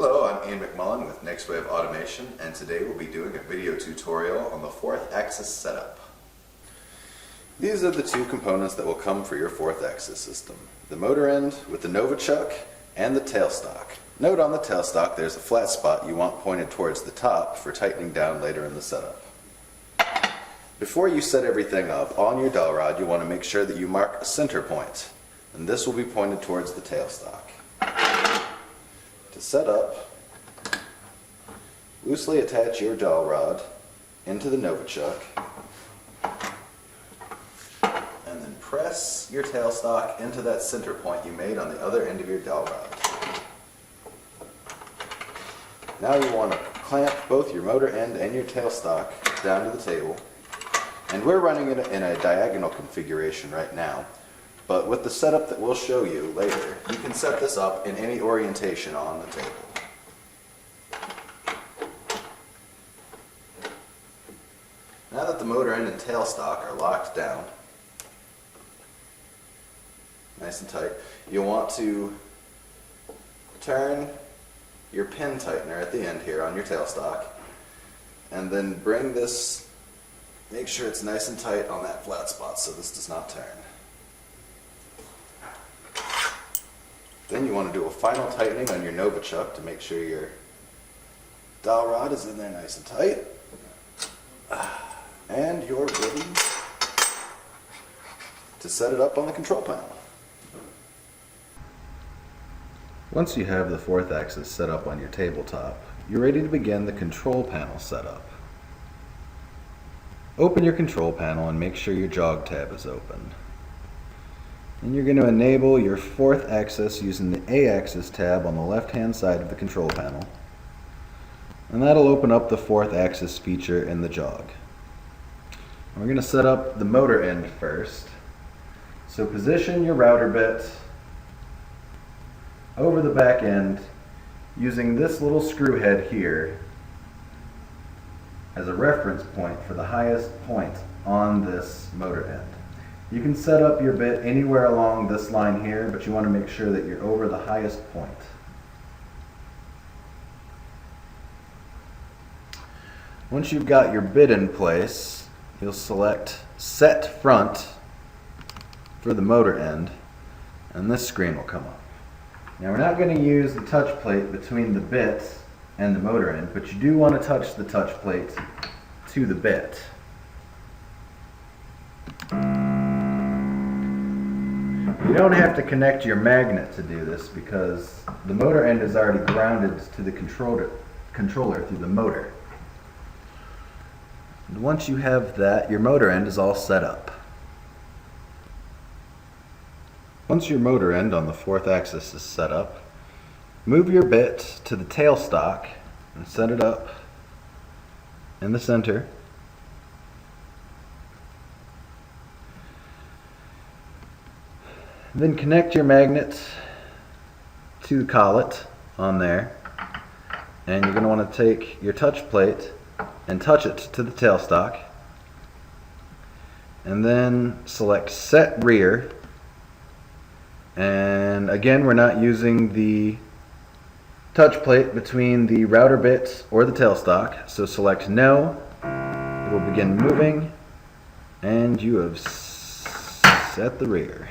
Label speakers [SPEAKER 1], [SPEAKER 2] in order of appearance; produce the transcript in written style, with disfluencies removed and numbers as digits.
[SPEAKER 1] Hello, I'm Ian McMullen with Next Wave Automation, and today we'll be doing a video tutorial on the fourth axis setup. These are the two components that will come for your fourth axis system. The motor end with the Novichok and the tailstock. Note on the tailstock there's a flat spot you want pointed towards the top for tightening down later in the setup. Before you set everything up, on your dowel rod you want to make sure that you mark a center point, and this will be pointed towards the tailstock. To set up, loosely attach your dowel rod into the Novichok and then press your tailstock into that center point you made on the other end of your dowel rod. Now you want to clamp both your motor end and your tailstock down to the table, and we're running it in a diagonal configuration right now. But with the setup that we'll show you later, you can set this up in any orientation on the table. Now that the motor end and tailstock are locked down, nice and tight, you'll want to turn your pin tightener at the end here on your tailstock, and then bring this, make sure it's nice and tight on that flat spot so this does not turn. Then you want to do a final tightening on your Novichok to make sure your dowel rod is in there nice and tight. And you're ready to set it up on the control panel. Once you have the fourth axis set up on your tabletop, you're ready to begin the control panel setup. Open your control panel and make sure your jog tab is open. And you're going to enable your fourth axis using the A-axis tab on the left-hand side of the control panel. And that'll open up the fourth axis feature in the jog. We're going to set up the motor end first. So position your router bit over the back end using this little screw head here as a reference point for the highest point on this motor end. You can set up your bit anywhere along this line here, but you want to make sure that you're over the highest point. Once you've got your bit in place, you'll select Set Front for the motor end, and this screen will come up. Now we're not going to use the touch plate between the bit and the motor end, but you do want to touch the touch plate to the bit. You don't have to connect your magnet to do this because the motor end is already grounded to the controller through the motor. And once you have that, your motor end is all set up. Once your motor end on the fourth axis is set up, move your bit to the tailstock and set it up in the center. Then connect your magnet to the collet on there, and you're going to want to take your touch plate and touch it to the tailstock, and then select Set Rear, and again we're not using the touch plate between the router bit or the tailstock, so select No. It will begin moving, and you have set the rear.